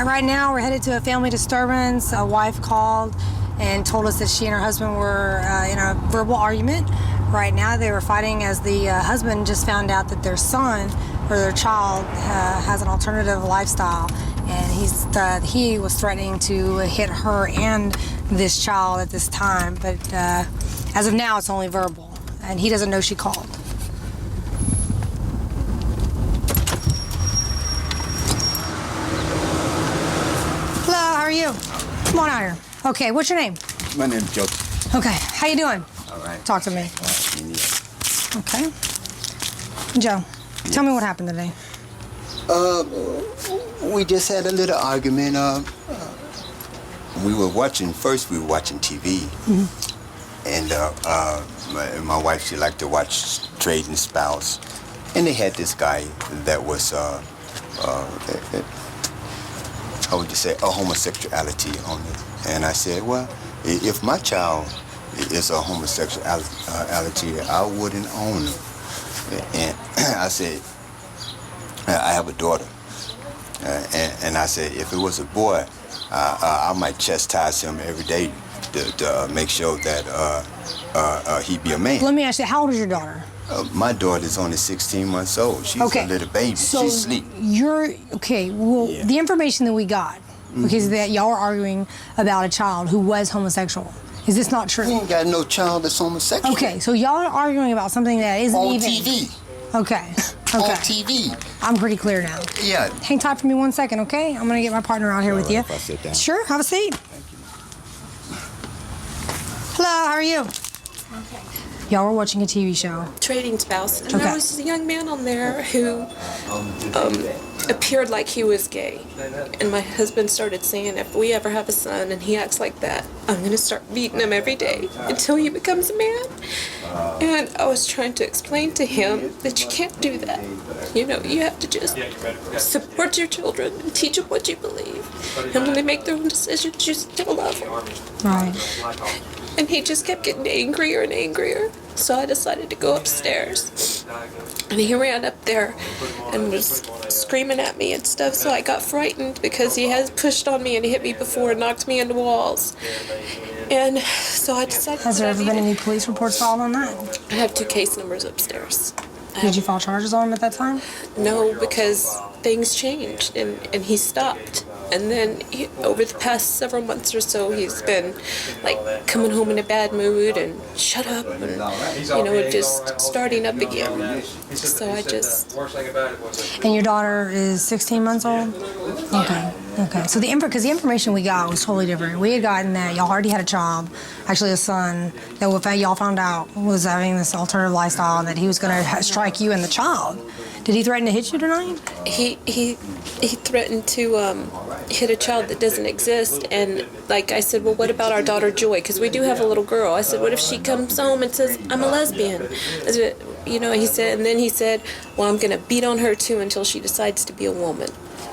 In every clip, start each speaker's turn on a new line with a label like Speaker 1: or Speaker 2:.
Speaker 1: Right now we're headed to a family disturbance. A wife called and told us that she and her husband were in a verbal argument. Right now they were fighting as the husband just found out that their son or their child has an alternative lifestyle, and he was threatening to hit her and this child at this time, but as of now it's only verbal, and he doesn't know she called. Hello, how are you? Come on out here. Okay, what's your name?
Speaker 2: My name's Joseph.
Speaker 1: Okay, how you doing?
Speaker 2: All right.
Speaker 1: Talk to me. Okay. Joe, tell me what happened today.
Speaker 2: We just had a little argument. We were watching TV. Mm-hmm. And my wife, she liked to watch Trading Spouse. And they had this guy that was, how would you say, a homosexuality on it. And I said, well, if my child is a homosexuality, I wouldn't own him. And I said, I have a daughter. And I said, if it was a boy, I might chastise him every day to make sure that he be a man.
Speaker 1: Let me ask you, how old is your daughter?
Speaker 2: My daughter is only 16 months old. She's a little baby.
Speaker 1: So
Speaker 2: she's asleep.
Speaker 1: The information that we got, is that y'all are arguing about a child who was homosexual. Is this not true?
Speaker 2: We ain't got no child that's homosexual.
Speaker 1: Okay, so y'all are arguing about something that isn't
Speaker 2: on
Speaker 1: even...
Speaker 2: TV.
Speaker 1: Okay.
Speaker 2: On TV.
Speaker 1: I'm pretty clear now.
Speaker 2: Yeah.
Speaker 1: Hang tight for me 1 second, okay? I'm gonna get my partner out here with you.
Speaker 2: If I sit down.
Speaker 1: Sure, have a seat.
Speaker 2: Thank you.
Speaker 1: Hello, how are you?
Speaker 3: Okay.
Speaker 1: Y'all were watching a TV show.
Speaker 3: Trading Spouse, and there was a young man on there who appeared like he was gay, and my husband started saying, if we ever have a son and he acts like that, I'm going to start beating him every day until he becomes a man. And I was trying to explain to him that you can't do that. You know, you have to just support your children and teach them what you believe, and when they make their own decisions, you still love them.
Speaker 1: Right.
Speaker 3: And he just kept getting angrier and angrier. So I decided to go upstairs. And he ran up there and was screaming at me and stuff. So I got frightened because he has pushed on me and hit me before and knocked me into walls. And so I decided...
Speaker 1: Has there ever been any police reports filed on that?
Speaker 3: I have 2 case numbers upstairs.
Speaker 1: Did you file charges on him at that time?
Speaker 3: No, because things changed and he stopped. And then over the past several months or so, he's been like coming home in a bad mood and shut up and, you know, just starting up again. So I just...
Speaker 1: And your daughter is 16 months old? Okay. Okay. So the information we got was totally different. We had gotten that y'all already had a child, actually a son, that y'all found out was having this alternative lifestyle and that he was going to strike you and the child. Did he threaten to hit you tonight?
Speaker 3: He threatened to hit a child that doesn't exist, and like I said, well, what about our daughter Joy? Because we do have a little girl. I said, what if she comes home and says, I'm a lesbian? I said, you know, he said, and then he said, well, I'm going to beat on her too until she decides to be a woman.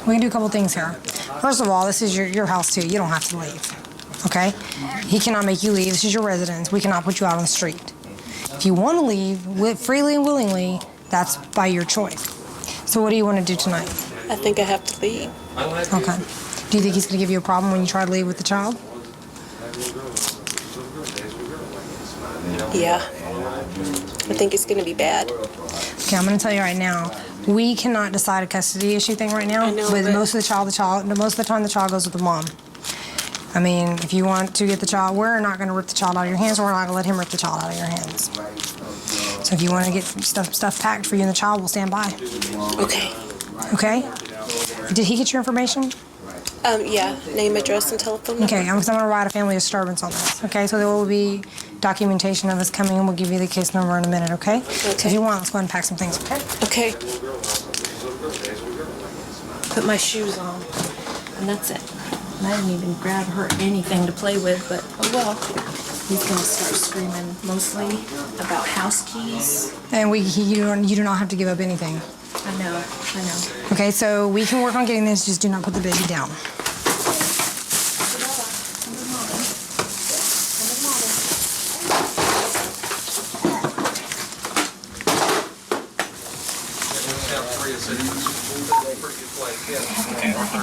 Speaker 1: We can do a couple things here. First of all, this is your house too. You don't have to leave, okay? He cannot make you leave. This is your residence. We cannot put you out on the street. If you want to leave freely and willingly, that's by your choice. So what do you want to do tonight?
Speaker 3: I think I have to leave.
Speaker 1: Okay. Do you think he's going to give you a problem when you try to leave with the child?
Speaker 3: Yeah. I think it's going to be bad.
Speaker 1: Okay, I'm going to tell you right now, we cannot decide a custody issue thing right now.
Speaker 3: I know,
Speaker 1: but
Speaker 3: but
Speaker 1: most of the time the child goes with the mom. I mean, if you want to get the child, we're not going to rip the child out of your hands, or we're not going to let him rip the child out of your hands. So if you want to get stuff packed for you and the child, we'll stand by.
Speaker 3: Okay.
Speaker 1: Okay? Did he get your information?
Speaker 3: Yeah, name, address, and telephone number.
Speaker 1: Okay, because I'm going to write a family disturbance on this. Okay, so there will be documentation of us coming, and we'll give you the case number in a minute, okay? So if you want, let's go ahead and pack some things, okay?
Speaker 3: Okay.
Speaker 4: Put my shoes on, and that's it. And I didn't even grab her anything to play with, but oh well. He's going to start screaming mostly about house keys.
Speaker 1: And you do not have to give up anything.
Speaker 4: I know.
Speaker 1: Okay, so we can work on getting this, just do not put the baby down.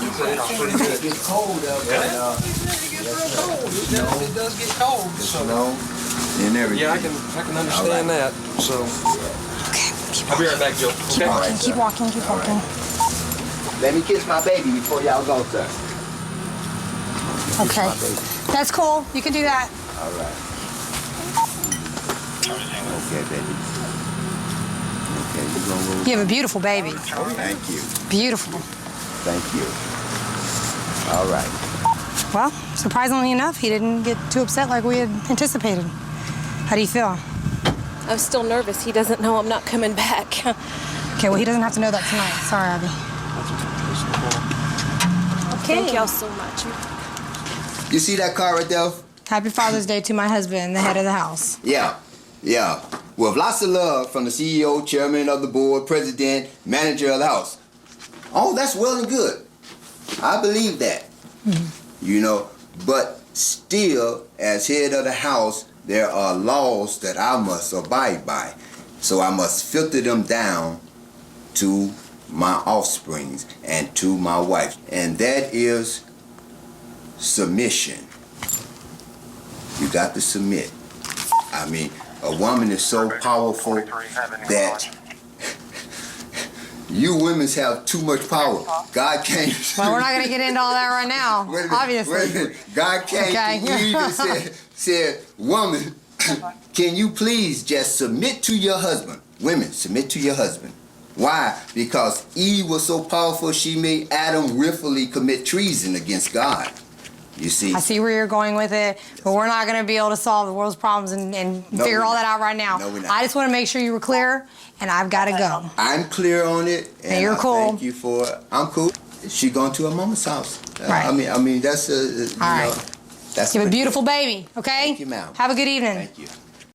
Speaker 2: It gets cold up there.
Speaker 5: It does get cold. So
Speaker 2: And everything.
Speaker 5: yeah, I can understand that. So I'll be right back, Joe. Okay.
Speaker 1: Keep walking, keep walking.
Speaker 2: Let me kiss my baby before y'all go, sir.
Speaker 1: Okay. That's cool. You can do that.
Speaker 2: All right. Okay, baby. Okay, you gonna go.
Speaker 1: You have a beautiful baby.
Speaker 2: Thank you.
Speaker 1: Beautiful.
Speaker 2: Thank you. All right.
Speaker 1: Well, surprisingly enough, he didn't get too upset like we had anticipated. How do you feel?
Speaker 4: I'm still nervous. He doesn't know I'm not coming back.
Speaker 1: Okay, well, he doesn't have to know that tonight. Sorry, Abby. Okay.
Speaker 4: Thank y'all so much.
Speaker 2: You see that car right there?
Speaker 1: Happy Father's Day to my husband, the head of the house.
Speaker 2: Yeah. With lots of love from the CEO, chairman of the board, president, manager of the house. Oh, that's well and good. I believe that. You know, but still, as head of the house, there are laws that I must abide by. So I must filter them down to my offsprings and to my wife. And that is submission. You got to submit. I mean, a woman is so powerful that you women have too much power. God came.
Speaker 1: Well, we're not going to get into all that right now,
Speaker 2: Wait a minute,
Speaker 1: obviously.
Speaker 2: wait a minute. God came to Eve and said, woman, can you please just submit to your husband? Women, submit to your husband. Why? Because Eve was so powerful, she made Adam willfully commit treason against God. You see?
Speaker 1: I see where you're going with it, but we're not going to be able to solve the world's problems and figure all that out right now.
Speaker 2: No, we're not.
Speaker 1: I just want to make sure you were clear, and I've got to go.
Speaker 2: I'm clear on it, and
Speaker 1: you're cool.
Speaker 2: Thank you for it. I'm cool. She going to her mama's house.
Speaker 1: Right.
Speaker 2: I mean, that's
Speaker 1: All right.
Speaker 2: That's
Speaker 1: You have a
Speaker 2: pretty
Speaker 1: beautiful
Speaker 2: good.
Speaker 1: baby, okay?
Speaker 2: Thank you, ma'am.
Speaker 1: Have a good evening.
Speaker 2: Thank you.